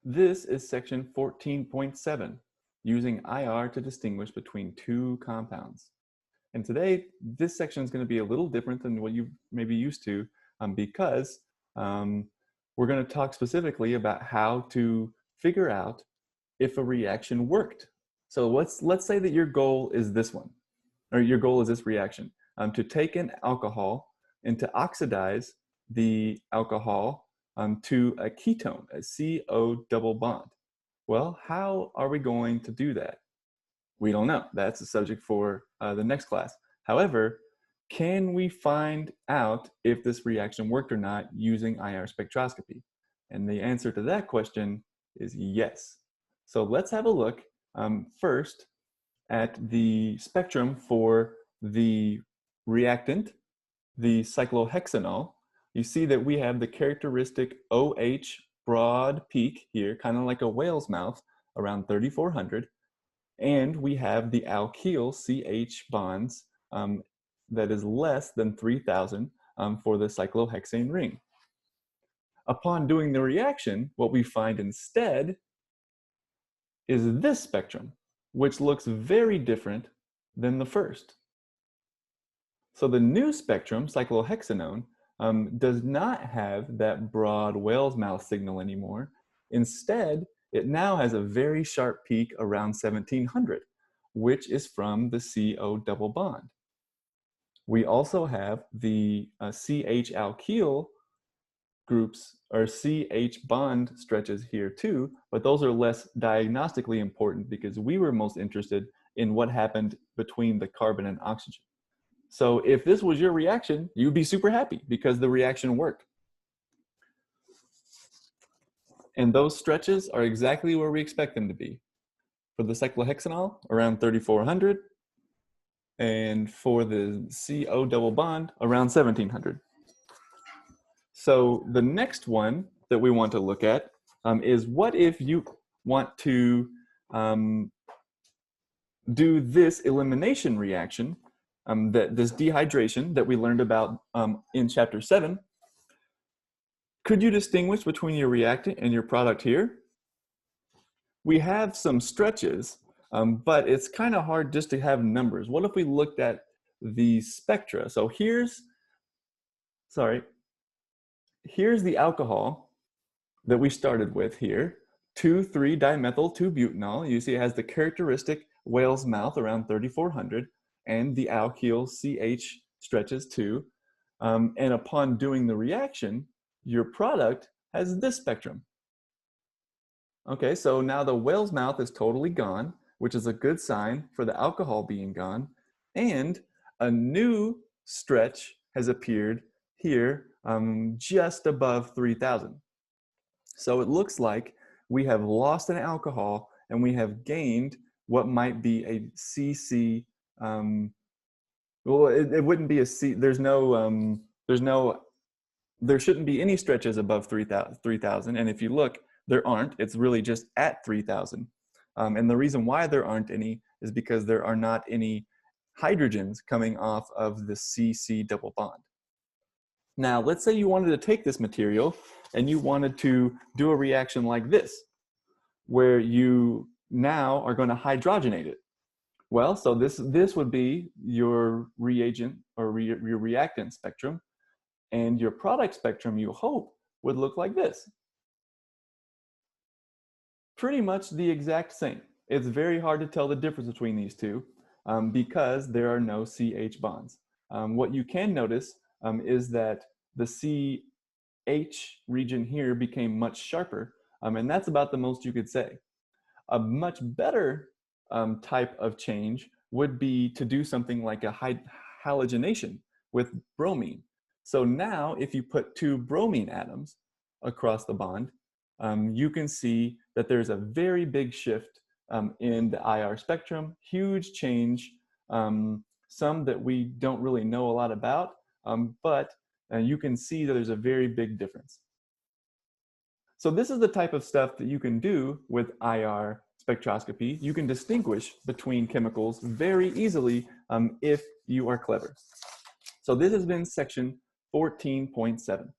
This is section 14.7, using IR to distinguish between two compounds. And today, this section is going to be a little different than what you may be used to because we're going to talk specifically about how to figure out if a reaction worked. So let's say that your goal is this one, or your goal is this reaction, to take an alcohol and to oxidize the alcohol to a ketone, a CO double bond. Well, how are we going to do that? We don't know. That's a subject for the next class. However, can we find out if this reaction worked or not using IR spectroscopy? And the answer to that question is yes. So let's have a look first at the spectrum for the reactant, the cyclohexanol. You see that we have the characteristic OH broad peak here, kind of like a whale's mouth, around 3,400. And we have the alkyl CH bonds that is less than 3,000 for the cyclohexane ring. Upon doing the reaction, what we find instead is this spectrum, which looks very different than the first. So the new spectrum, cyclohexanone, does not have that broad whale's mouth signal anymore. Instead, it now has a very sharp peak around 1700, which is from the CO double bond. We also have the CH alkyl groups, or CH bond stretches here too, but those are less diagnostically important because we were most interested in what happened between the carbon and oxygen. So if this was your reaction, you'd be super happy because the reaction worked. And those stretches are exactly where we expect them to be. For the cyclohexanol, around 3,400. And for the CO double bond, around 1,700. So the next one that we want to look at is what if you want to do this elimination reaction, this dehydration that we learned about in chapter 7. Could you distinguish between your reactant and your product here? We have some stretches, but it's kind of hard just to have numbers. What if we looked at the spectra? So here's the alcohol that we started with here, 2,3-dimethyl-2-butanol. You see it has the characteristic whale's mouth around 3,400, and the alkyl CH stretches too. And upon doing the reaction, your product has this spectrum. Okay, so now the whale's mouth is totally gone, which is a good sign for the alcohol being gone, and a new stretch has appeared here just above 3,000. So it looks like we have lost an alcohol and we have gained what might be a CC. Well, it wouldn't be a C. There shouldn't be any stretches above 3,000. And if you look, there aren't. It's really just at 3,000. And the reason why there aren't any is because there are not any hydrogens coming off of the CC double bond. Now, let's say you wanted to take this material and you wanted to do a reaction like this, where you now are going to hydrogenate it. Well, so this would be your reagent or your reactant spectrum, and your product spectrum, you hope, would look like this. Pretty much the exact same. It's very hard to tell the difference between these two because there are no CH bonds. What you can notice is that the CH region here became much sharper, and that's about the most you could say. A much better type of change would be to do something like a halogenation with bromine. So now if you put two bromine atoms across the bond, you can see that there's a very big shift in the IR spectrum, huge change, some that we don't really know a lot about, but you can see that there's a very big difference. So this is the type of stuff that you can do with IR spectroscopy. You can distinguish between chemicals very easily if you are clever. So this has been section 14.7.